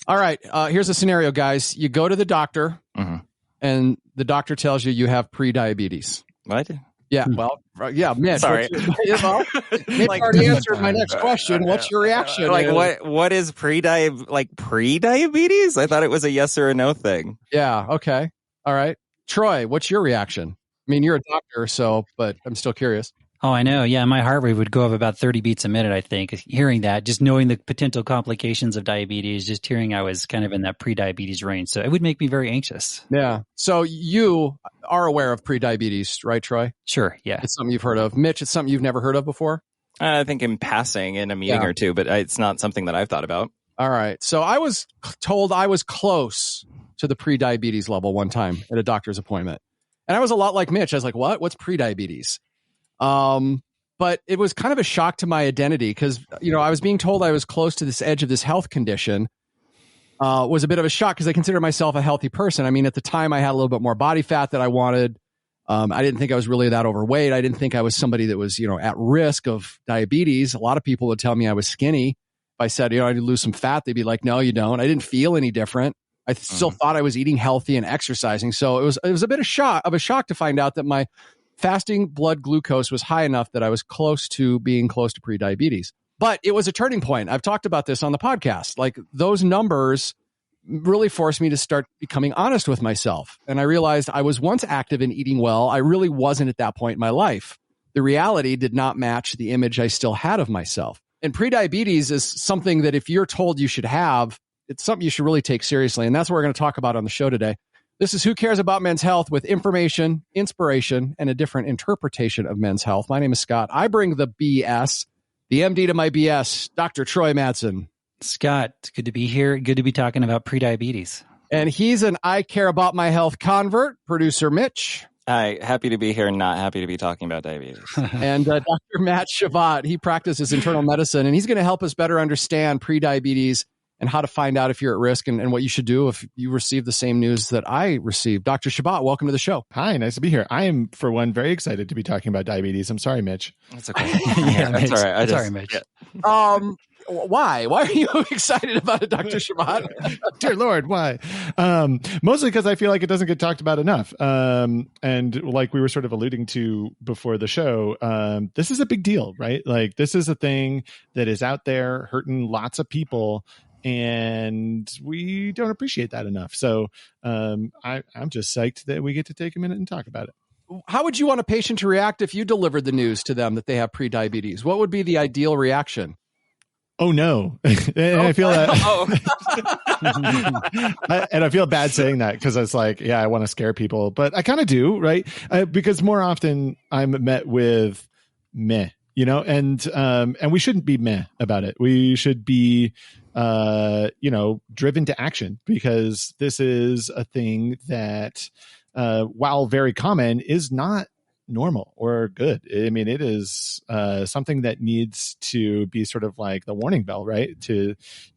All right. Here's a scenario, guys. You go to the doctor, and the doctor tells you have pre-diabetes. What? Yeah. Well, yeah, Mitch. Sorry. Mitch already answered my next question. What's your reaction? What is pre-diabetes? I thought it was a yes or a no thing. Yeah. Okay. All right. Troy, what's your reaction? I mean, you're a doctor, but I'm still curious. Oh, I know. Yeah, my heart rate would go up about 30 beats a minute, I think. Hearing that, just knowing the potential complications of diabetes, just hearing I was kind of in that pre-diabetes range. So it would make me very anxious. Yeah. So you are aware of pre-diabetes, right, Troy? Sure, yeah. It's something you've heard of. Mitch, it's something you've never heard of before? I think in passing in a meeting or two, but it's not something that I've thought about. All right. So I was told I was close to the pre-diabetes level one time at a doctor's appointment. And I was a lot like Mitch. I was like, what? What's pre-diabetes? But it was kind of a shock to my identity because, I was being told I was close to this edge of this health condition. Was a bit of a shock because I consider myself a healthy person. I mean, at the time I had a little bit more body fat that I wanted. I didn't think I was really that overweight. I didn't think I was somebody that was, at risk of diabetes. A lot of people would tell me I was skinny. If I said, I need to lose some fat, they'd be like, no, you don't. I didn't feel any different. I still thought I was eating healthy and exercising. So it was a bit of a shock to find out that my fasting blood glucose was high enough that I was close to being close to prediabetes. But it was a turning point. I've talked about this on the podcast. Like those numbers really forced me to start becoming honest with myself. And I realized I was once active in eating well. I really wasn't at that point in my life. The reality did not match the image I still had of myself. And prediabetes is something that if you're told you should have, it's something you should really take seriously. And that's what we're going to talk about on the show today. This is Who Cares About Men's Health with information, inspiration, and a different interpretation of men's health. My name is Scott. I bring the BS, the MD to my BS, Dr. Troy Madsen. Scott, it's good to be here. Good to be talking about prediabetes. And he's an I Care About My Health convert, producer Mitch. Hi, happy to be here, not happy to be talking about diabetes. And Dr. Matt Shavat, he practices internal medicine, and he's going to help us better understand prediabetes and how to find out if you're at risk and what you should do if you receive the same news that I received. Dr. Shabat, welcome to the show. Hi, nice to be here. I am, for one, very excited to be talking about diabetes. I'm sorry, Mitch. That's okay. That's all right. Sorry, Mitch. Yeah. Why? Why are you excited about it, Dr. Shabat? Dear Lord, why? Mostly because I feel like it doesn't get talked about enough. And like we were sort of alluding to before the show, this is a big deal, right? Like this is a thing that is out there hurting lots of people. And we don't appreciate that enough. So I'm just psyched that we get to take a minute and talk about it. How would you want a patient to react if you delivered the news to them that they have prediabetes? What would be the ideal reaction? Oh, no. And I feel that. And I feel bad saying that because it's like, yeah, I want to scare people. But I kind of do, right? Because more often I'm met with meh. And we shouldn't be meh about it. We should be, driven to action because this is a thing that, while very common, is not normal or good. I mean, it is something that needs to be sort of like the warning bell, right? To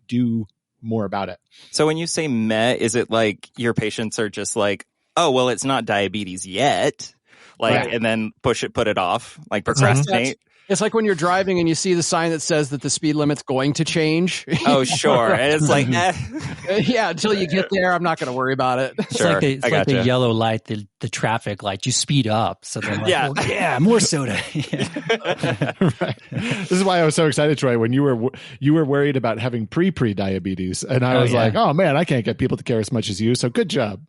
do more about it. So when you say meh, is it like your patients are just like, oh, well, it's not diabetes yet, Right. And then put it off, like procrastinate? It's like when you're driving and you see the sign that says that the speed limit's going to change. Oh, sure. And it's like, yeah, until you get there, I'm not going to worry about it. Sure. It's like the yellow light, the traffic light. You speed up. So they're like, more soda. Right. This is why I was so excited, Troy, when you were worried about having pre-diabetes. And I was like, oh, man, I can't get people to care as much as you. So good job.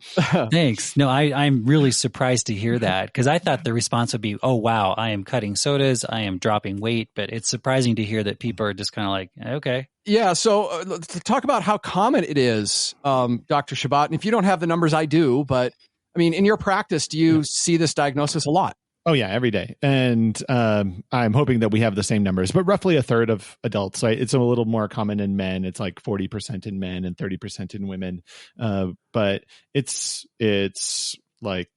Thanks. No, I'm really surprised to hear that because I thought the response would be, oh, wow, I am cutting sodas. I am dropping weight, but it's surprising to hear that people are just kind of like, okay. Yeah. So let's talk about how common it is, Dr. Shabat. And if you don't have the numbers, I do. But I mean, in your practice, do you see this diagnosis a lot? Oh, yeah, every day. And I'm hoping that we have the same numbers, but roughly a third of adults, right? It's a little more common in men. It's like 40% in men and 30% in women. But it's like,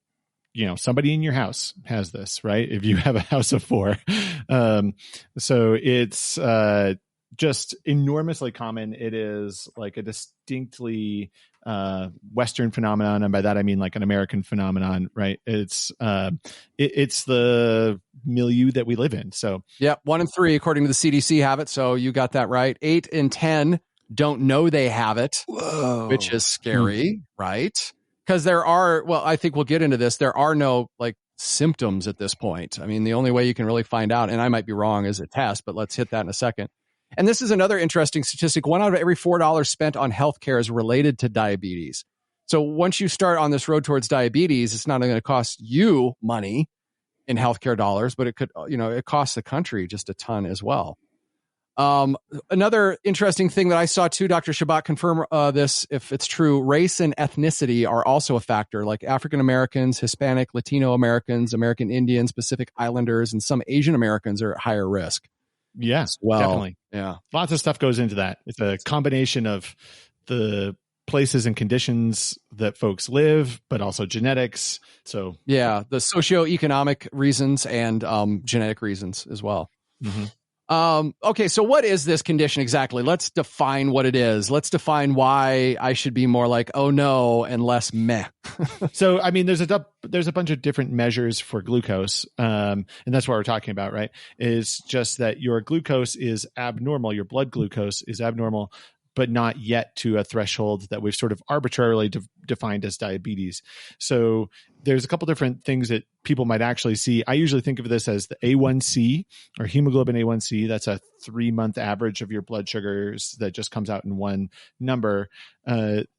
somebody in your house has this, right? If you have a house of 4. So it's just enormously common. It is like a distinctly Western phenomenon. And by that, I mean like an American phenomenon, right? It's the milieu that we live in. So yeah, 1 in 3, according to the CDC, have it. So you got that right. 8 in 10 don't know they have it, which is scary, right? Because I think we'll get into this. There are no like symptoms at this point. I mean, the only way you can really find out, and I might be wrong, is a test, but let's hit that in a second. And this is another interesting statistic. 1 out of every $4 spent on healthcare is related to diabetes. So once you start on this road towards diabetes, it's not going to cost you money in healthcare dollars, but it could, it costs the country just a ton as well. Another interesting thing that I saw too, Dr. Shabbat, confirm this if it's true, race and ethnicity are also a factor, like African Americans, Hispanic, Latino Americans, American Indians, Pacific Islanders, and some Asian Americans are at higher risk. Yeah, well, definitely. Yeah. Lots of stuff goes into that. It's a combination of the places and conditions that folks live, but also genetics. So yeah, the socioeconomic reasons and genetic reasons as well. Mm-hmm. Okay, so what is this condition exactly? Let's define what it is. Let's define why I should be more like, oh no, and less meh. So, I mean, there's a bunch of different measures for glucose. And that's what we're talking about, right? Is just that your glucose is abnormal. Your blood glucose is abnormal, but not yet to a threshold that we've sort of arbitrarily defined as diabetes. So there's a couple different things that people might actually see. I usually think of this as the A1C or hemoglobin A1C. That's a 3-month average of your blood sugars that just comes out in one number.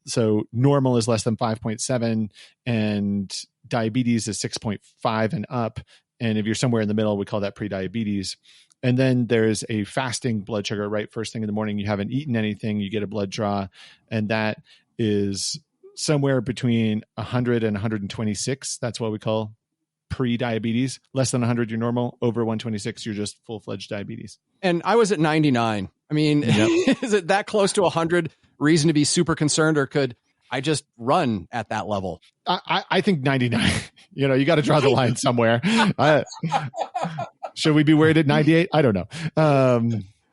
So normal is less than 5.7 and diabetes is 6.5 and up. And if you're somewhere in the middle, we call that prediabetes. And then there's a fasting blood sugar, right? First thing in the morning, you haven't eaten anything, you get a blood draw, and that is somewhere between 100 and 126. That's what we call pre-diabetes. Less than 100, you're normal. Over 126, you're just full-fledged diabetes. And I was at 99. I mean, yep. Is it that close to 100 reason to be super concerned, or could I just run at that level? I think 99. You got to draw the line somewhere. Should we be worried at 98? I don't know.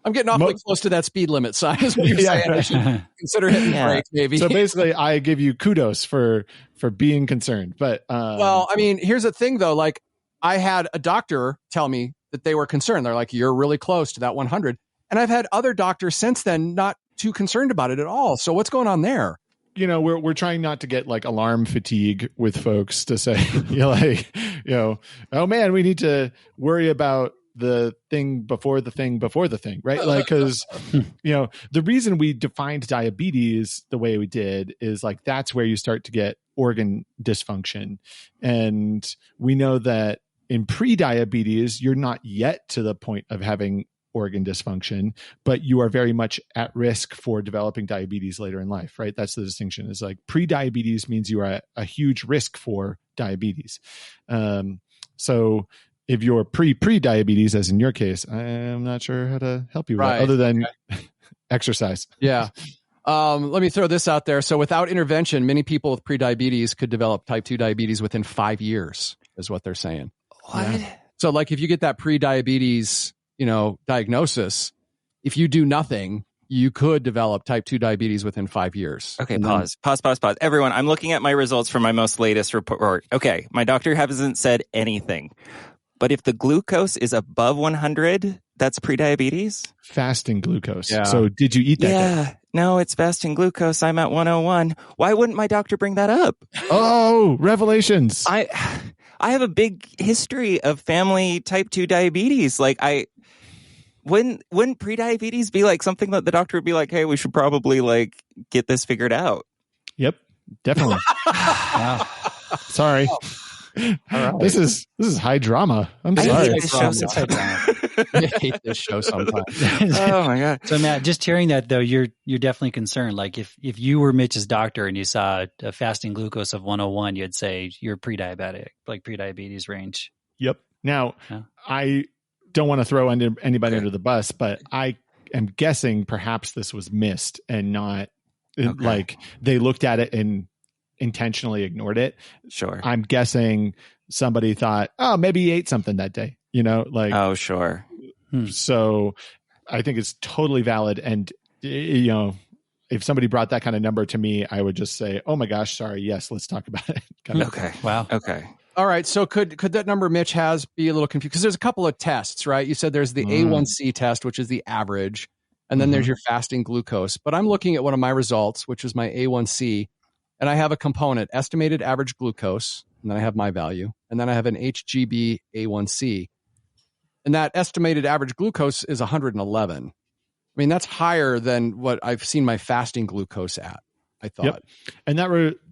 I'm getting awfully close to that speed limit sign. Is what you're saying. I should consider hitting brakes, maybe. So basically, I give you kudos for being concerned. But well, I mean, here's the thing, though. Like, I had a doctor tell me that they were concerned. They're like, "You're really close to that 100," and I've had other doctors since then not too concerned about it at all. So what's going on there? We're trying not to get like alarm fatigue with folks to say, oh man, we need to worry about the thing before the thing before the thing, right? Like, because, the reason we defined diabetes the way we did is like, that's where you start to get organ dysfunction. And we know that in pre-diabetes, you're not yet to the point of having organ dysfunction, but you are very much at risk for developing diabetes later in life, right? That's the distinction. Is like pre-diabetes means you are at a huge risk for diabetes. So if you're pre-diabetes, as in your case, I'm not sure how to help you with that, other than exercise. Yeah. Let me throw this out there. So without intervention, many people with pre-diabetes could develop type 2 diabetes within 5 years, is what they're saying. What? Yeah. So like if you get that pre-diabetes diagnosis, if you do nothing, you could develop type 2 diabetes within 5 years. Okay, pause. Everyone, I'm looking at my results from my most latest report. Okay, my doctor hasn't said anything. But if the glucose is above 100, that's prediabetes? Fasting glucose. Yeah. So did you eat that? Yeah. No, it's fasting glucose. I'm at 101. Why wouldn't my doctor bring that up? Oh, revelations. I have a big history of family type 2 diabetes. Like wouldn't prediabetes be like something that the doctor would be like, hey, we should probably like get this figured out? Yep, definitely. Wow. Sorry. All right. This is high drama. I'm sorry. I hate this show sometimes. I hate this show sometimes. Oh my god. So Matt, just hearing that though, you're definitely concerned. Like if you were Mitch's doctor and you saw a fasting glucose of 101, you'd say you're pre-diabetic, like pre-diabetes range. Yep. Now, I don't want to throw anybody under the bus, but I am guessing perhaps this was missed and not like they looked at it and intentionally ignored it. Sure. I'm guessing somebody thought, oh, maybe he ate something that day, like, oh, sure. So I think it's totally valid. And, if somebody brought that kind of number to me, I would just say, oh my gosh, sorry. Yes. Let's talk about it. Okay. Wow. Okay. All right. So could that number Mitch has be a little confused? Because there's a couple of tests, right? You said there's the A1C test, which is the average. And then there's your fasting glucose. But I'm looking at one of my results, which is my A1C, and I have a component, estimated average glucose, and then I have my value, and then I have an HGB A1C. And that estimated average glucose is 111. I mean, that's higher than what I've seen my fasting glucose at, I thought. Yep. And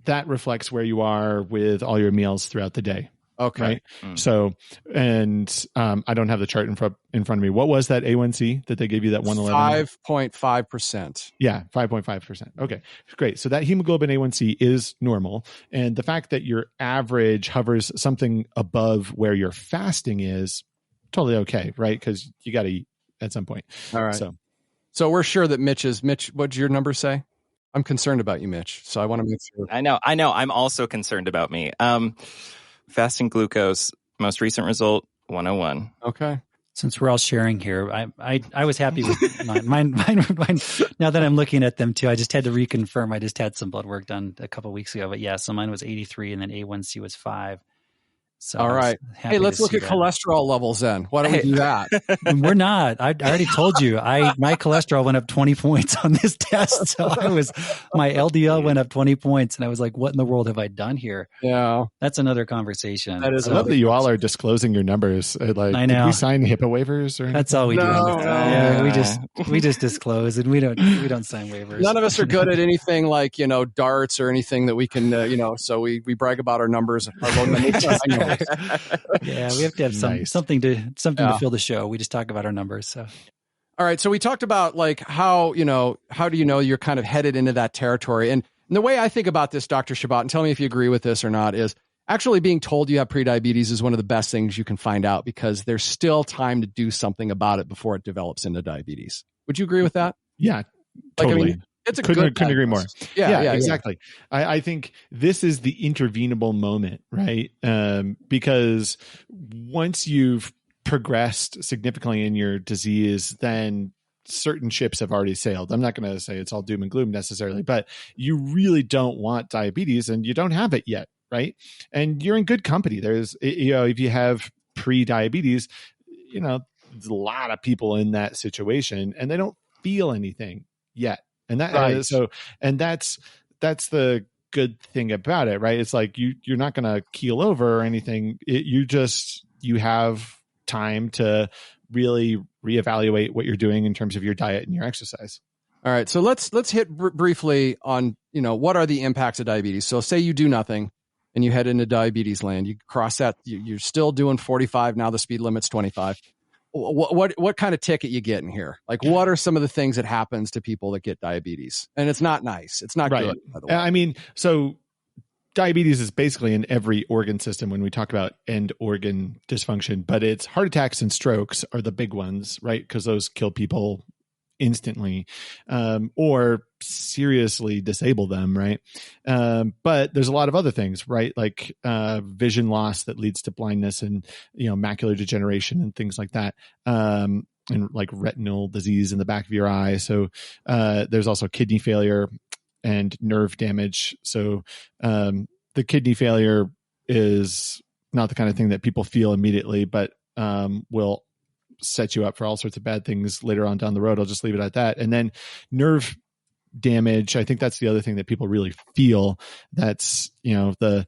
that reflects where you are with all your meals throughout the day. Okay. Right. So, and I don't have the chart in front of me. What was that A1C that they gave you, that 111? 5.5%. Yeah, 5.5%. Okay, great. So that hemoglobin A1C is normal. And the fact that your average hovers something above where your fasting is, totally okay, right? Because you got to eat at some point. All right. So we're sure that Mitch, what'd your number say? I'm concerned about you, Mitch. So I want to make sure. I know. I'm also concerned about me. Fasting glucose, most recent result, 101. Okay. Since we're all sharing here, I was happy with mine. Now that I'm looking at them too, I just had to reconfirm. I just had some blood work done a couple of weeks ago, but yeah, so mine was 83 and then A1C was 5. So all right. Hey, let's look at cholesterol levels then. Why don't we do that? We're not. I already told you. My cholesterol went up 20 points on this test. So my LDL went up 20 points, and I was like, "What in the world have I done here?" Yeah, that's another conversation. That is. I love that you all are disclosing your numbers. Like, I know. Did we sign HIPAA waivers? Or that's all we do. Yeah, we just disclose, and we don't sign waivers. None of us are good at anything like darts or anything that we can So we brag about our numbers. Yeah, we have to have something to fill the show. We just talk about our numbers. So, all right. So we talked about like how do you know you're kind of headed into that territory? And the way I think about this, Dr. Chabot, and tell me if you agree with this or not, is actually being told you have prediabetes is one of the best things you can find out, because there's still time to do something about it before it develops into diabetes. Would you agree with that? Yeah, totally. It's a couldn't agree more. Yeah, exactly. Yeah. I think this is the intervenable moment, right? Because once you've progressed significantly in your disease, then certain ships have already sailed. I'm not going to say it's all doom and gloom necessarily, but you really don't want diabetes, and you don't have it yet, right? And you're in good company. There's, if you have pre-diabetes, there's a lot of people in that situation, and they don't feel anything yet. And that that's the good thing about it, right? It's like you're not going to keel over or anything. You have time to really reevaluate what you're doing in terms of your diet and your exercise. All right, so let's hit briefly on what are the impacts of diabetes. So say you do nothing and you head into diabetes land. You cross that. You're still doing 45 now. The speed limit's 25. What kind of ticket you getting here? Like, what are some of the things that happens to people that get diabetes? And it's not nice. It's not good, by the way. I mean, so diabetes is basically in every organ system when we talk about end organ dysfunction, but it's heart attacks and strokes are the big ones, right? Because those kill people instantly, or seriously disable them, right? But there's a lot of other things, right? Like vision loss that leads to blindness and macular degeneration and things like that, and like retinal disease in the back of your eye. So there's also kidney failure and nerve damage. So the kidney failure is not the kind of thing that people feel immediately, but will set you up for all sorts of bad things later on down the road. I'll just leave it at that. And then nerve damage, I think that's the other thing that people really feel. That's, the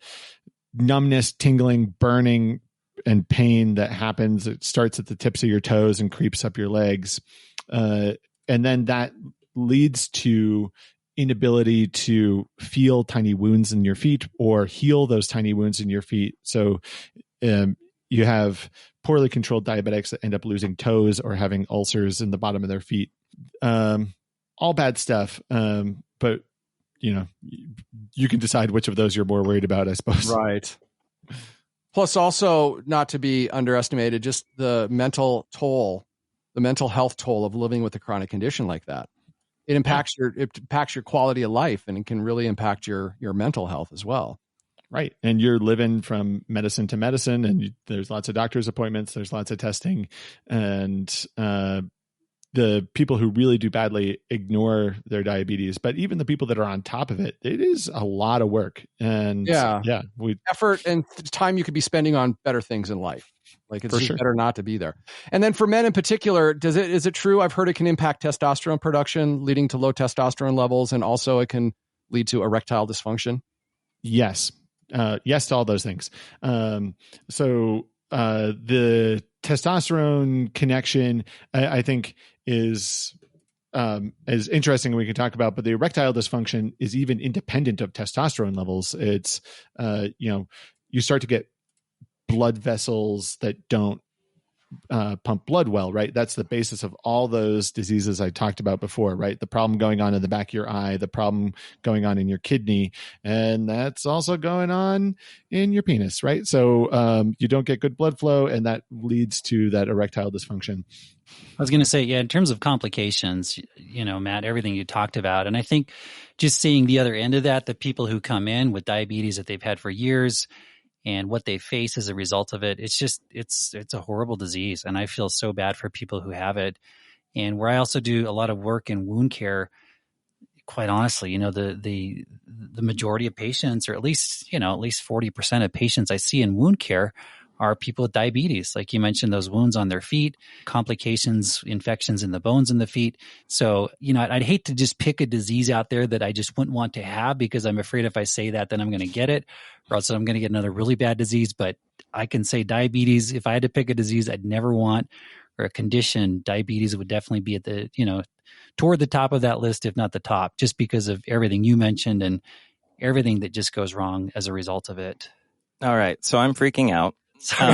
numbness, tingling, burning, and pain that happens. It starts at the tips of your toes and creeps up your legs. And then that leads to inability to feel tiny wounds in your feet or heal those tiny wounds in your feet. So you have poorly controlled diabetics that end up losing toes or having ulcers in the bottom of their feet. All bad stuff. But you can decide which of those you're more worried about, I suppose. Right. Plus also, not to be underestimated, just the mental health toll of living with a chronic condition like that. It impacts your quality of life, and it can really impact your mental health as well. Right. And you're living from medicine to medicine, and there's lots of doctor's appointments. There's lots of testing, and the people who really do badly ignore their diabetes, but even the people that are on top of it, it is a lot of work. And effort and time you could be spending on better things in life. Like it's just better not to be there. And then for men in particular, is it true? I've heard it can impact testosterone production, leading to low testosterone levels, and also it can lead to erectile dysfunction. Yes. Yes to all those things. So the testosterone connection, I think, is interesting, and we can talk about, but the erectile dysfunction is even independent of testosterone levels. It's, you start to get blood vessels that don't pump blood well, right? That's the basis of all those diseases I talked about before, right? The problem going on in the back of your eye, the problem going on in your kidney, and that's also going on in your penis, right? So you don't get good blood flow, and that leads to that erectile dysfunction. I was going to say, in terms of complications, Matt, everything you talked about, and I think just seeing the other end of that, the people who come in with diabetes that they've had for years, and what they face as a result of it, it's a horrible disease. And I feel so bad for people who have it. And where I also do a lot of work in wound care, quite honestly, the majority of patients, or at least 40% of patients I see in wound care are people with diabetes. Like you mentioned, those wounds on their feet, complications, infections in the bones in the feet. So, I'd hate to just pick a disease out there that I just wouldn't want to have, because I'm afraid if I say that, then I'm going to get it, or else I'm going to get another really bad disease. But I can say diabetes, if I had to pick a disease I'd never want, or a condition, diabetes would definitely be at the, toward the top of that list, if not the top, just because of everything you mentioned and everything that just goes wrong as a result of it. All right. So I'm freaking out. Sorry,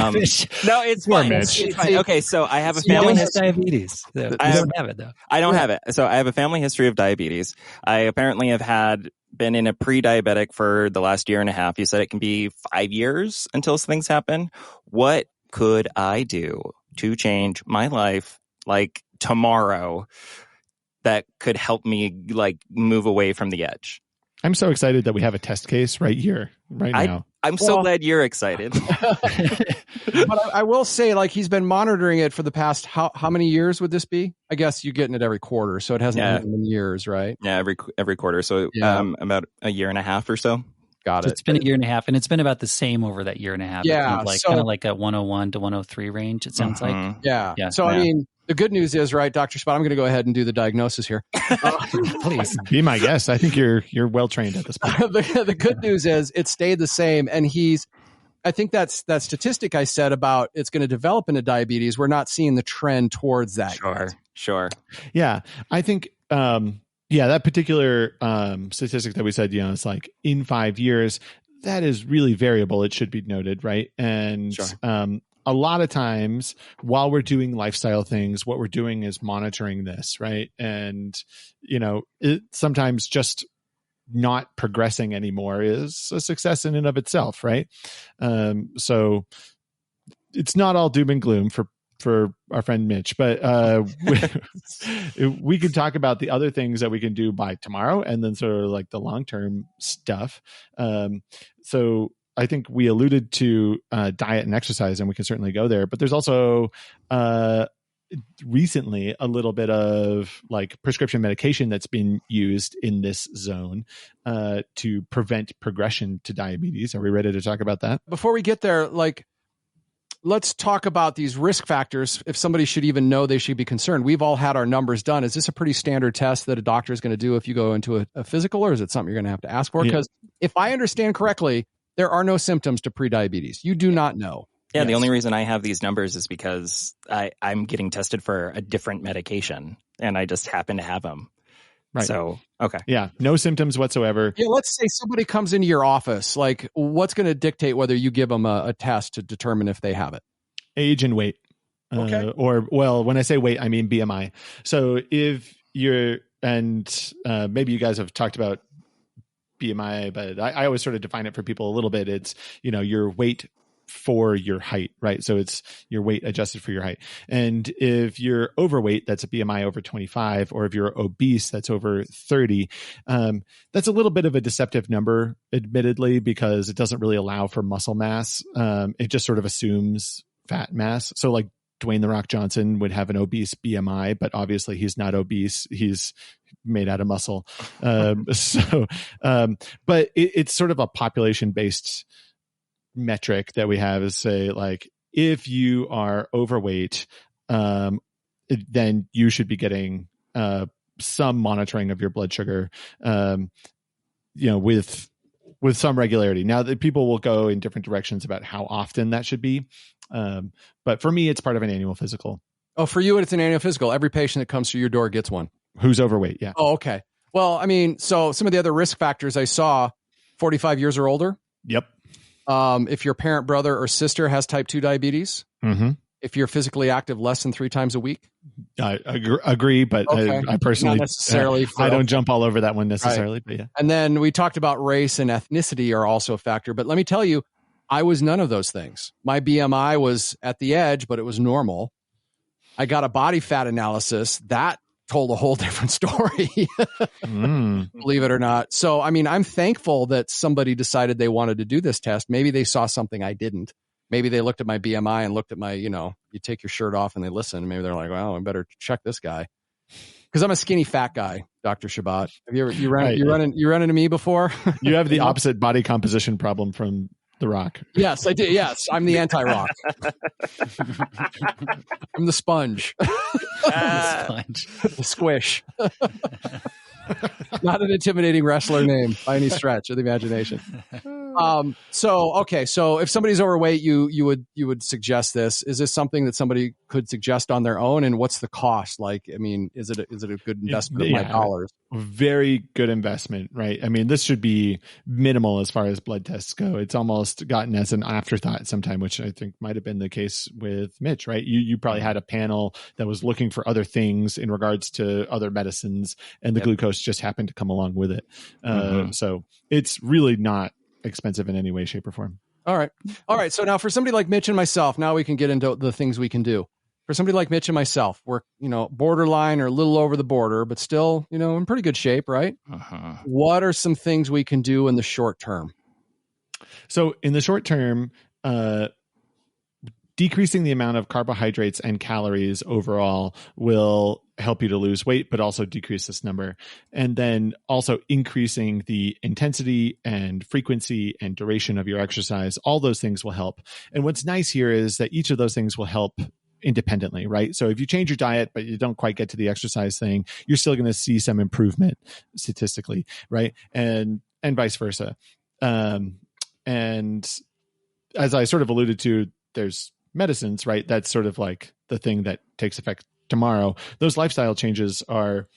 no, it's fine. It's fine. Okay, so I have a family history. Diabetes. So I don't have it though. I don't have it. So I have a family history of diabetes. I apparently have been in a pre-diabetic for the last year and a half. You said it can be 5 years until things happen. What could I do to change my life, like tomorrow, that could help me like move away from the edge? I'm so excited that we have a test case right here, right now. I'm so glad you're excited. But I will say, like, he's been monitoring it for the past, how many years would this be? I guess you're getting it every quarter, so it hasn't been in years, right? Yeah, every quarter. So about a year and a half or so. Got it. It's been a year and a half, and it's been about the same over that year and a half. Yeah. Kind of like a 101 to 103 range, it sounds like. Yeah. So, I mean, the good news is, right, Dr. Spot, I'm going to go ahead and do the diagnosis here. Please. Be my guest. I think you're well trained at this point. The good news is it stayed the same. And I think that statistic I said about it's going to develop into diabetes, we're not seeing the trend towards that. Sure. Yeah. I think, that particular statistic that we said, it's like in 5 years, that is really variable. It should be noted, right? And a lot of times while we're doing lifestyle things, what we're doing is monitoring this, right? And, it sometimes just not progressing anymore is a success in and of itself, right? So it's not all doom and gloom for our friend Mitch, but we could talk about the other things that we can do by tomorrow, and then sort of like the long-term stuff. So I think we alluded to diet and exercise, and we can certainly go there, but there's also recently a little bit of like prescription medication that's been used in this zone to prevent progression to diabetes. Are we ready to talk about that? Before we get there, let's talk about these risk factors. If somebody should even know they should be concerned. We've all had our numbers done. Is this a pretty standard test that a doctor is going to do if you go into a physical, or is it something you're going to have to ask for? Because if I understand correctly, there are no symptoms to prediabetes. You do not know. Yeah, the only reason I have these numbers is because I'm getting tested for a different medication, and I just happen to have them. Right. So, okay. Yeah, no symptoms whatsoever. Yeah, let's say somebody comes into your office. Like, what's going to dictate whether you give them a test to determine if they have it? Age and weight. Okay. When I say weight, I mean BMI. So if you're, and maybe you guys have talked about BMI, but I always sort of define it for people a little bit. It's, your weight for your height, right? So it's your weight adjusted for your height. And if you're overweight, that's a BMI over 25, or if you're obese, that's over 30. That's a little bit of a deceptive number, admittedly, because it doesn't really allow for muscle mass. It just sort of assumes fat mass. So like Dwayne "The Rock" Johnson would have an obese BMI, but obviously he's not obese. He's made out of muscle. But it's sort of a population-based metric that we have, is say, like, if you are overweight, then you should be getting some monitoring of your blood sugar, with some regularity. Now, that people will go in different directions about how often that should be. But for me, it's part of an annual physical. Oh, for you, it's an annual physical. Every patient that comes through your door gets one. Who's overweight? Yeah. Oh, okay. Well, I mean, so some of the other risk factors I saw, 45 years or older. Yep. If your parent, brother, or sister has type 2 diabetes. Mm-hmm. If you're physically active less than 3 times a week. I agree, but okay. I personally, not necessarily. I don't jump all over that one necessarily, right. But yeah. And then we talked about race and ethnicity are also a factor. But let me tell you, I was none of those things. My BMI was at the edge, but it was normal. I got a body fat analysis that told a whole different story, believe it or not. So, I mean, I'm thankful that somebody decided they wanted to do this test. Maybe they saw something I didn't. Maybe they looked at my BMI and looked at my, you take your shirt off and they listen. Maybe they're like, well, I better check this guy. Because I'm a skinny fat guy, Dr. Shabbat. Have you run into me before? You have the opposite body composition problem from The Rock. Yes, I did. Yes, I'm the anti-Rock. I'm the sponge. The sponge. The squish. Not an intimidating wrestler name by any stretch of the imagination. So if somebody's overweight, you would suggest this. Is this something that somebody could suggest on their own? And what's the cost? Like, I mean, is it a good investment of my dollars? Very good investment, right? I mean, this should be minimal as far as blood tests go. It's almost gotten as an afterthought sometime, which I think might have been the case with Mitch, right? You probably had a panel that was looking for other things in regards to other medicines, and the glucose just happened to come along with it. So it's really not expensive in any way, shape, or form. All right. So now for somebody like Mitch and myself, now we can get into the things we can do. For somebody like Mitch and myself, we're, borderline or a little over the border, but still, in pretty good shape, right? What are some things we can do in the short term? So in the short term, decreasing the amount of carbohydrates and calories overall will help you to lose weight, but also decrease this number. And then also increasing the intensity and frequency and duration of your exercise. All those things will help. And what's nice here is that each of those things will help independently, right? So if you change your diet, but you don't quite get to the exercise thing, you're still going to see some improvement statistically, right? And vice versa. And as I sort of alluded to, there's medicines, right? That's sort of like the thing that takes effect tomorrow. Those lifestyle changes are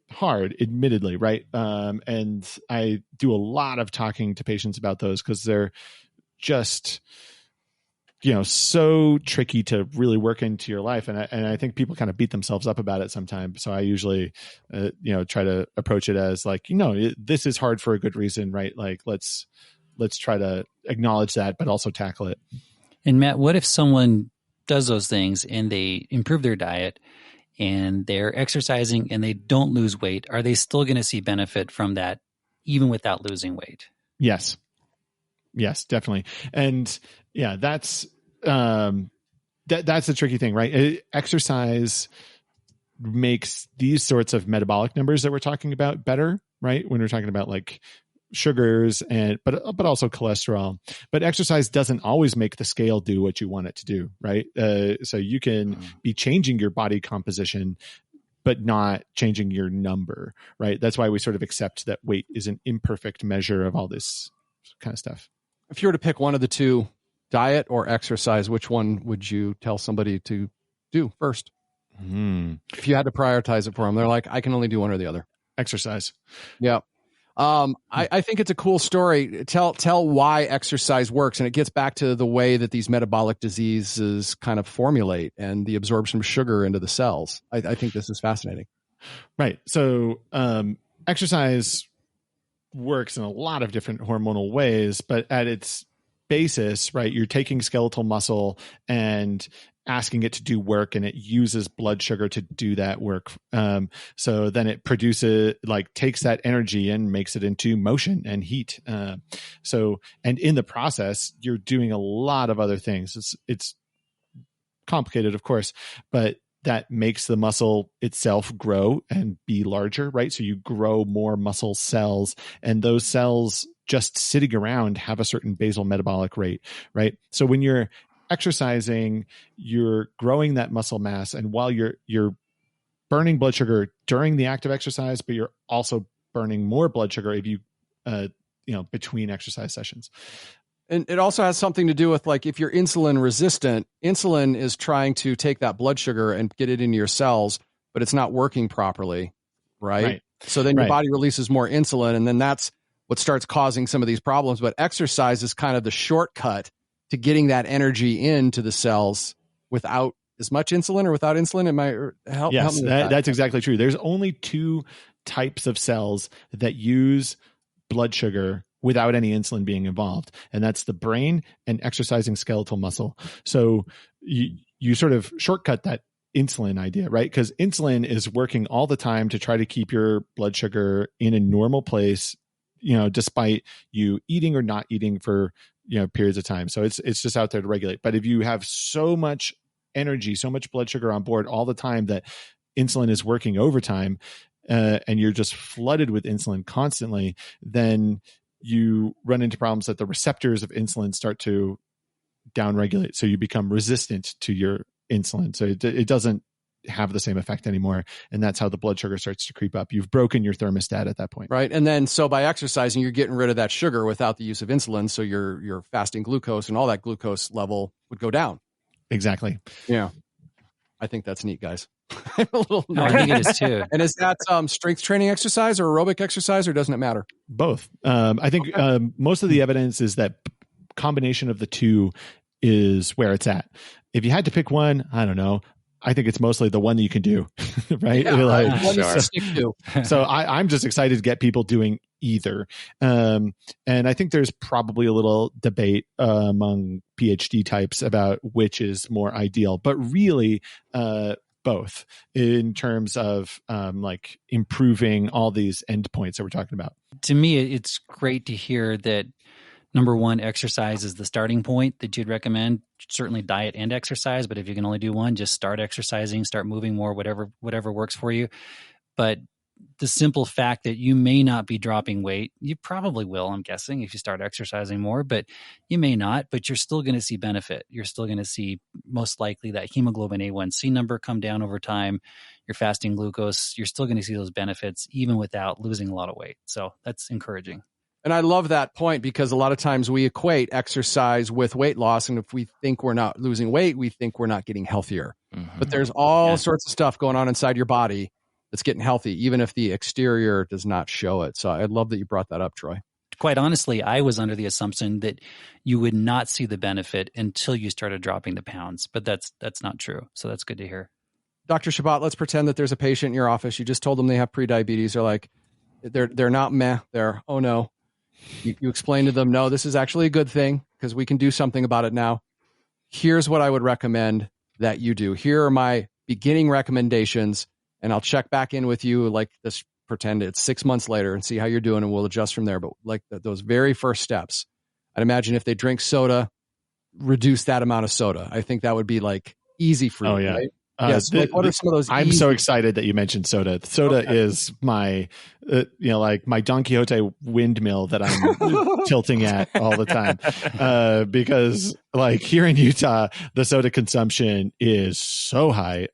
hard, admittedly, right? And I do a lot of talking to patients about those because they're just, so tricky to really work into your life. And I think people kind of beat themselves up about it sometimes. So I usually, try to approach it as like, this is hard for a good reason, right? Like, let's try to acknowledge that, but also tackle it. And Matt, what if someone does those things and they improve their diet and they're exercising and they don't lose weight? Are they still going to see benefit from that even without losing weight? Yes, definitely. And yeah, that's the tricky thing, right? Exercise makes these sorts of metabolic numbers that we're talking about better, right? When we're talking about like sugars but also cholesterol. But exercise doesn't always make the scale do what you want it to do, right? So you can be changing your body composition but not changing your number, right? That's why we sort of accept that weight is an imperfect measure of all this kind of stuff. If you were to pick one of the two, diet or exercise, which one would you tell somebody to do first? If you had to prioritize it for them, they're like, I can only do one or the other. Exercise. Yeah. I think it's a cool story. Tell why exercise works. And it gets back to the way that these metabolic diseases kind of formulate and the absorption of sugar into the cells. I think this is fascinating. Right. So, exercise works in a lot of different hormonal ways, but at its basis, right, you're taking skeletal muscle and asking it to do work, and it uses blood sugar to do that work. So then it produces, like, takes that energy and makes it into motion and heat. And in the process, you're doing a lot of other things. It's complicated, of course, but that makes the muscle itself grow and be larger, right? So you grow more muscle cells, and those cells just sitting around have a certain basal metabolic rate, right? So when you're exercising, you're growing that muscle mass, and while you're burning blood sugar during the act of exercise, but you're also burning more blood sugar if you between exercise sessions. And it also has something to do with, like, if you're insulin resistant, insulin is trying to take that blood sugar and get it into your cells, but it's not working properly, right? So then your body releases more insulin, and then that's what starts causing some of these problems. But exercise is kind of the shortcut to getting that energy into the cells without as much insulin or without insulin. Help me with that. That's exactly true. There's only two types of cells that use blood sugar without any insulin being involved, and that's the brain and exercising skeletal muscle. So you sort of shortcut that insulin idea, right? Because insulin is working all the time to try to keep your blood sugar in a normal place, despite you eating or not eating for periods of time. So it's just out there to regulate. But if you have so much energy, so much blood sugar on board all the time that insulin is working overtime, and you're just flooded with insulin constantly, then you run into problems that the receptors of insulin start to downregulate. So you become resistant to your insulin. So it doesn't have the same effect anymore. And that's how the blood sugar starts to creep up. You've broken your thermostat at that point. Right. And then, so by exercising, you're getting rid of that sugar without the use of insulin. So your fasting glucose and all that glucose level would go down. Exactly. Yeah. I think that's neat, guys. I'm a little I think it is too. And is that strength training exercise or aerobic exercise, or doesn't it matter? Both. I think most of the evidence is that combination of the two is where it's at. If you had to pick one, I don't know. I think it's mostly the one that you can do, right? So I'm just excited to get people doing either. And I think there's probably a little debate among PhD types about which is more ideal, but really both in terms of like improving all these endpoints that we're talking about. To me, it's great to hear that number one, exercise is the starting point that you'd recommend. Certainly diet and exercise, but if you can only do one, just start exercising, start moving more, whatever works for you. But the simple fact that you may not be dropping weight, you probably will, I'm guessing, if you start exercising more, but you may not, but you're still going to see benefit. You're still going to see most likely that hemoglobin A1C number come down over time, your fasting glucose, you're still going to see those benefits even without losing a lot of weight. So that's encouraging. And I love that point, because a lot of times we equate exercise with weight loss. And if we think we're not losing weight, we think we're not getting healthier. Mm-hmm. But there's all sorts of stuff going on inside your body that's getting healthy, even if the exterior does not show it. So I love that you brought that up, Troy. Quite honestly, I was under the assumption that you would not see the benefit until you started dropping the pounds, but that's not true. So that's good to hear. Dr. Chabot, let's pretend that there's a patient in your office. You just told them they have prediabetes. They're like, they're not meh. They're, oh no. You explain to them, no, this is actually a good thing because we can do something about it now. Here's what I would recommend that you do. Here are my beginning recommendations, and I'll check back in with you, like this, pretend it's 6 months later, and see how you're doing, and we'll adjust from there. But like those very first steps, I'd imagine if they drink soda, reduce that amount of soda. I think that would be like easy for you. Oh, yeah. Right? Yes. What are some of those? I'm so excited that you mentioned soda. Soda is my, like my Don Quixote windmill that I'm tilting at all the time. Because like here in Utah, the soda consumption is so high.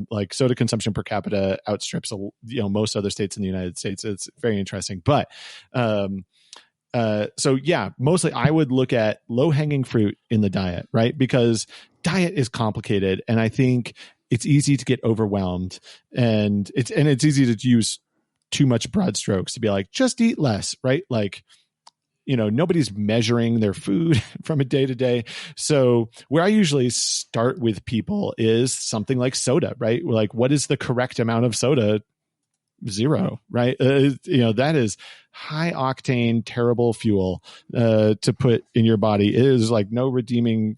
Like soda consumption per capita outstrips, most other states in the United States. It's very interesting. But, so yeah, mostly I would look at low hanging fruit in the diet, right? Because diet is complicated, and I think it's easy to get overwhelmed, and it's easy to use too much broad strokes to be like, just eat less, right? Like, nobody's measuring their food from a day to day. So where I usually start with people is something like soda, right? Like, what is the correct amount of soda? 0, right? That is high octane, terrible fuel to put in your body. It is like no redeeming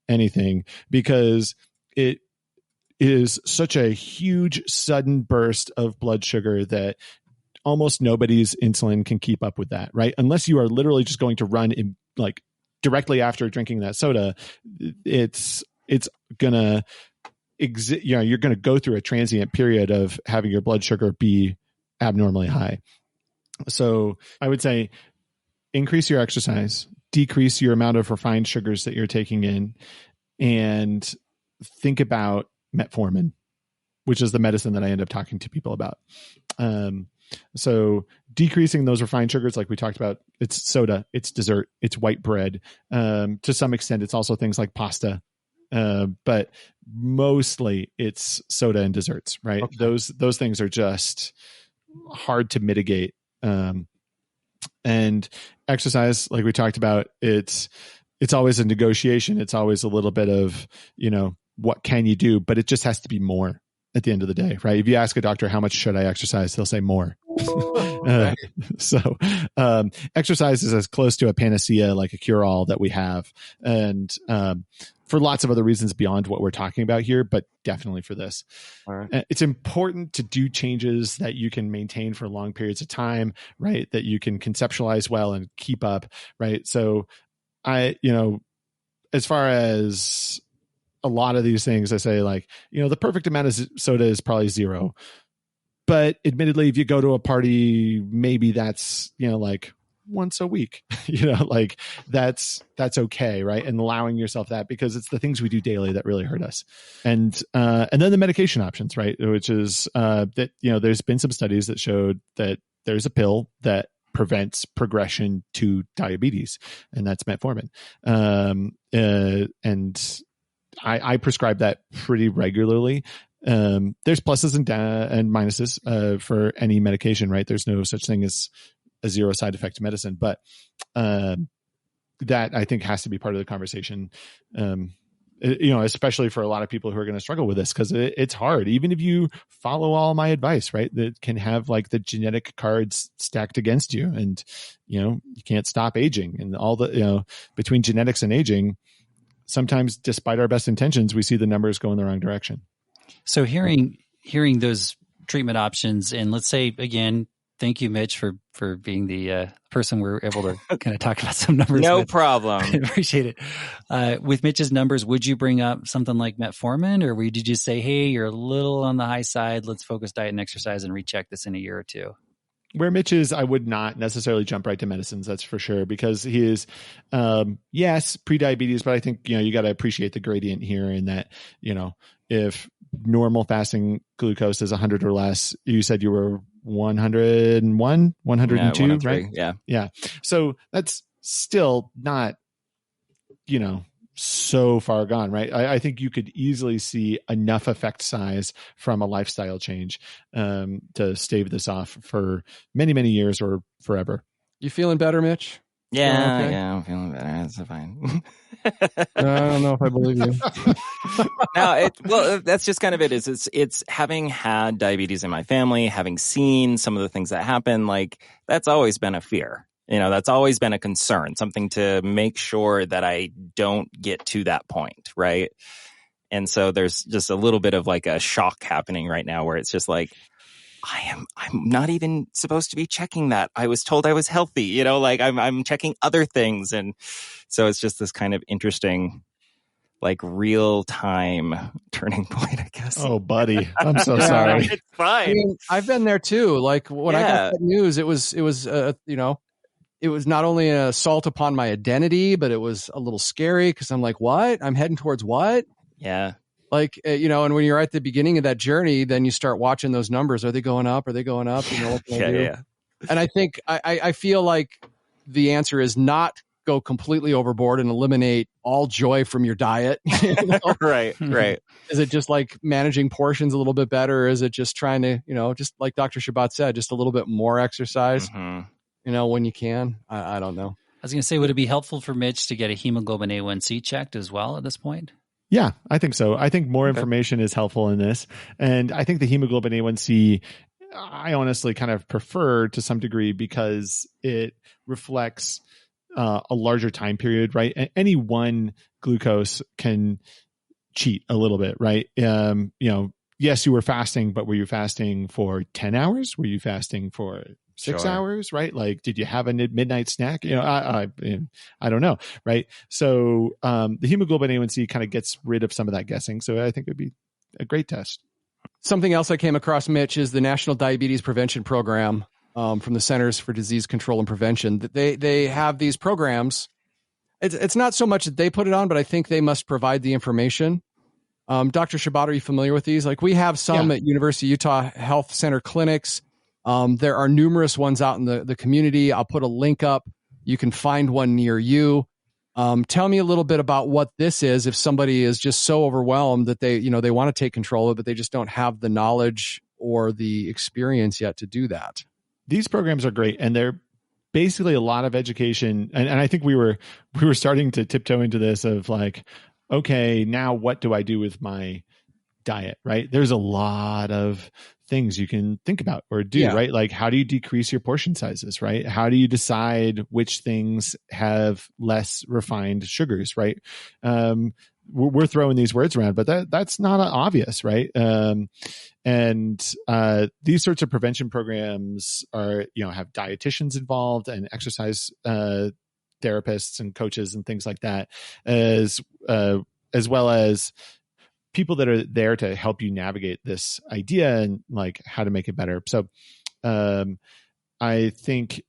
anything, because it is such a huge sudden burst of blood sugar that almost nobody's insulin can keep up with that, right? Unless you are literally just going to run in, like directly after drinking that soda, it's it's gonna you're going to go through a transient period of having your blood sugar be abnormally high. So I would say increase your exercise, decrease your amount of refined sugars that you're taking in, and think about metformin, which is the medicine that I end up talking to people about. So decreasing those refined sugars, like we talked about, it's soda, it's dessert, it's white bread. To some extent, it's also things like pasta. But mostly it's soda and desserts, right? Okay. Those things are just hard to mitigate. And exercise, like we talked about, it's always a negotiation. It's always a little bit of, what can you do? But it just has to be more at the end of the day, right? If you ask a doctor, how much should I exercise? They'll say more. So exercise is as close to a panacea, like a cure-all that we have. And for lots of other reasons beyond what we're talking about here, but definitely for this. All right. It's important to do changes that you can maintain for long periods of time, right? That you can conceptualize well and keep up, right? So as far as a lot of these things, I say like, the perfect amount of soda is probably 0. But admittedly, if you go to a party, maybe that's, like once a week, like that's okay. Right. And allowing yourself that, because it's the things we do daily that really hurt us. And then the medication options, right. Which is that, there's been some studies that showed that there's a pill that prevents progression to diabetes, and that's metformin. And I prescribe that pretty regularly. There's pluses and minuses for any medication, right? There's no such thing as a 0 side effect medicine, but that I think has to be part of the conversation. Especially for a lot of people who are going to struggle with this, because it's hard. Even if you follow all my advice, right, that can have like the genetic cards stacked against you, and you can't stop aging, and all the between genetics and aging. Sometimes, despite our best intentions, we see the numbers go in the wrong direction. So hearing those treatment options, and let's say again, thank you, Mitch, for being the person we're able to kind of talk about some numbers. No problem. I appreciate it. With Mitch's numbers, would you bring up something like metformin, or would you just say, hey, you're a little on the high side, let's focus diet and exercise and recheck this in a year or two? Where Mitch is, I would not necessarily jump right to medicines, that's for sure, because he is, yes, prediabetes, but I think, you got to appreciate the gradient here in that, if normal fasting glucose is 100 or less, you said you were 101, 102, right? Yeah. Yeah. So that's still not, so far gone, right? I think you could easily see enough effect size from a lifestyle change to stave this off for many, many years or forever. You feeling better, Mitch? Yeah, okay? Yeah, I'm feeling better. That's fine. I don't know if I believe you. No, that's just kind of it. It's having had diabetes in my family, having seen some of the things that happen, like that's always been a fear. That's always been a concern, something to make sure that I don't get to that point, right? And so there's just a little bit of like a shock happening right now where it's just like, I'm not even supposed to be checking that. I was told I was healthy, like I'm checking other things. And so it's just this kind of interesting, like real time turning point, I guess. Oh, buddy. I'm so sorry. It's fine. I've been there too. Like when I got that news, it was it was not only an assault upon my identity, but it was a little scary because I'm like, what? I'm heading towards what? Yeah. Like, and when you're at the beginning of that journey, then you start watching those numbers. Are they going up? Are they going up? What can I do? Yeah. And I think I feel like the answer is not go completely overboard and eliminate all joy from your diet. Right. Is it just like managing portions a little bit better? Or is it just trying to, just like Dr. Shabbat said, just a little bit more exercise? Mm-hmm. When you can. I don't know. I was going to say, would it be helpful for Mitch to get a hemoglobin A1C checked as well at this point? Yeah, I think so. I think more information is helpful in this. And I think the hemoglobin A1C, I honestly kind of prefer to some degree because it reflects a larger time period, right? Any one glucose can cheat a little bit, right? Yes, you were fasting, but were you fasting for 10 hours? Were you fasting for 6 Sure. hours, right? Like, did you have a midnight snack? I don't know, right? So the hemoglobin A1C kind of gets rid of some of that guessing. So I think it would be a great test. Something else I came across, Mitch, is the National Diabetes Prevention Program from the Centers for Disease Control and Prevention. They have these programs. It's not so much that they put it on, but I think they must provide the information. Dr. Shabbat, are you familiar with these? Like, we have some at University of Utah Health Center clinics. There are numerous ones out in the community. I'll put a link up. You can find one near you. Tell me a little bit about what this is if somebody is just so overwhelmed that they want to take control of it, but they just don't have the knowledge or the experience yet to do that. These programs are great, and they're basically a lot of education. And I think we were starting to tiptoe into this of like, okay, now what do I do with my diet, right? There's a lot of things you can think about or do, right? Like, how do you decrease your portion sizes, right? How do you decide which things have less refined sugars, right? We're throwing these words around, but that's not obvious, right? And these sorts of prevention programs are, have dietitians involved and exercise therapists and coaches and things like that, as well as people that are there to help you navigate this idea and like how to make it better. So I think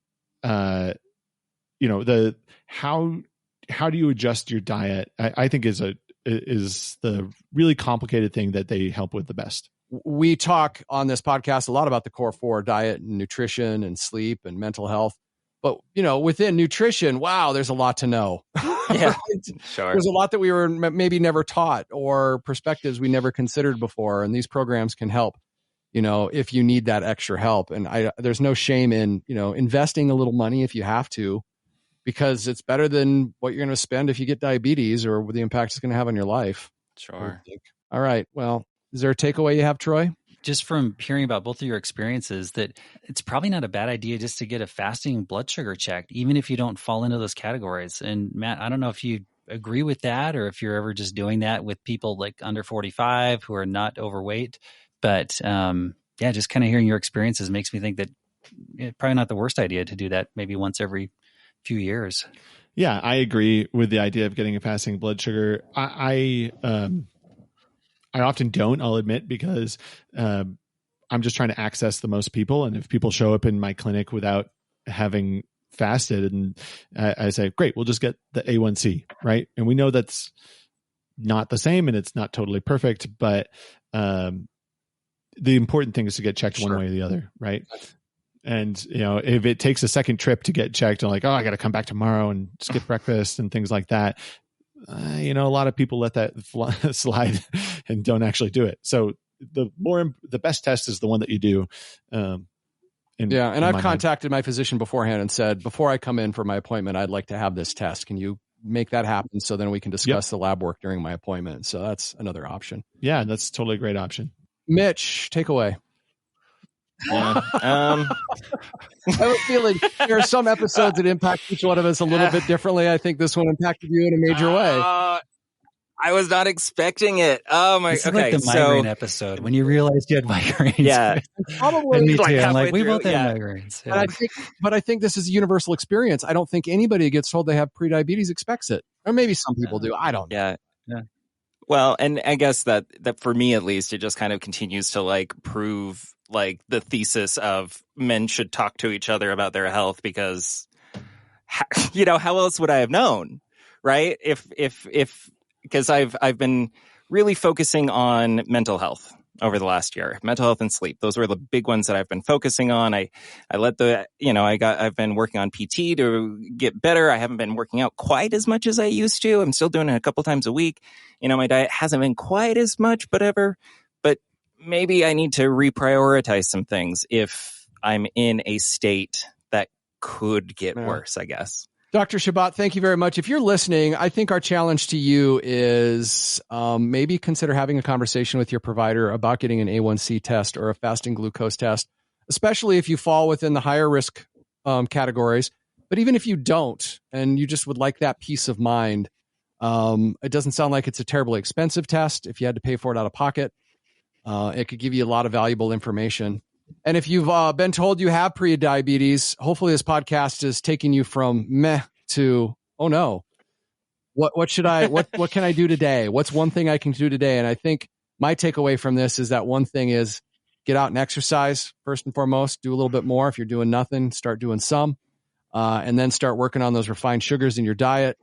how do you adjust your diet, I think is the really complicated thing that they help with the best. We talk on this podcast a lot about the core four: diet and nutrition and sleep and mental health. But, within nutrition, wow, there's a lot to know. Yeah, sure. There's a lot that we were maybe never taught, or perspectives we never considered before. And these programs can help, if you need that extra help. And there's no shame in, investing a little money if you have to, because it's better than what you're going to spend if you get diabetes or the impact it's going to have on your life. Sure. All right. Well, is there a takeaway you have, Troy? Just from hearing about both of your experiences, that it's probably not a bad idea just to get a fasting blood sugar checked, even if you don't fall into those categories. And Matt, I don't know if you agree with that, or if you're ever just doing that with people like under 45 who are not overweight. But just kind of hearing your experiences makes me think that it's probably not the worst idea to do that maybe once every few years. Yeah, I agree with the idea of getting a fasting blood sugar. I often don't, I'll admit, because I'm just trying to access the most people. And if people show up in my clinic without having fasted, and I say, great, we'll just get the A1C, right? And we know that's not the same and it's not totally perfect, but the important thing is to get checked one way or the other, right? And, if it takes a second trip to get checked, I'm like, oh, I got to come back tomorrow and skip breakfast and things like that. A lot of people let that slide and don't actually do it. So the best test is the one that you do. And I've contacted my physician beforehand and said, before I come in for my appointment, I'd like to have this test. Can you make that happen? So then we can discuss the lab work during my appointment. So that's another option. Yeah, that's totally a great option. Mitch, take away. Yeah. I have a feeling there are some episodes that impact each one of us a little bit differently. I think this one impacted you in a major way. I was not expecting it. Oh my! This is like the migraine episode when you realized you had migraines. Yeah, probably. And me too. I'm halfway like, we through, both have migraines. Yeah. But I think this is a universal experience. I don't think anybody who gets told they have prediabetes expects it, or maybe some people do. I don't know. Yeah. Well, and I guess that for me at least, it just kind of continues to like prove like the thesis of men should talk to each other about their health, because how else would I have known, right? If because I've been really focusing on mental health over the last year, mental health and sleep. Those were the big ones that I've been focusing on. I've been working on PT to get better. I haven't been working out quite as much as I used to. I'm still doing it a couple times a week. My diet hasn't been quite as much, but maybe I need to reprioritize some things if I'm in a state that could get worse, I guess. Dr. Shabbat, thank you very much. If you're listening, I think our challenge to you is maybe consider having a conversation with your provider about getting an A1C test or a fasting glucose test, especially if you fall within the higher risk categories. But even if you don't, and you just would like that peace of mind, it doesn't sound like it's a terribly expensive test. If you had to pay for it out of pocket, it could give you a lot of valuable information. And if you've been told you have prediabetes, hopefully this podcast is taking you from meh to, oh no, what should I, what can I do today? What's one thing I can do today? And I think my takeaway from this is that one thing is get out and exercise first and foremost, do a little bit more. If you're doing nothing, start doing some, and then start working on those refined sugars in your diet.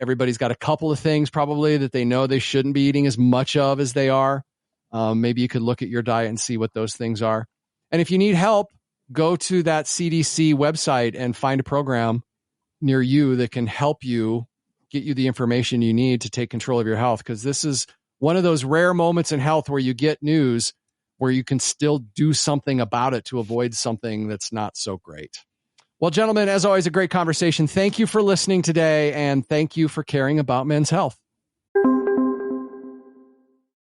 Everybody's got a couple of things probably that they know they shouldn't be eating as much of as they are. Maybe you could look at your diet and see what those things are. And if you need help, go to that CDC website and find a program near you that can help you get you the information you need to take control of your health. Because this is one of those rare moments in health where you get news where you can still do something about it to avoid something that's not so great. Well, gentlemen, as always, a great conversation. Thank you for listening today, and thank you for caring about men's health.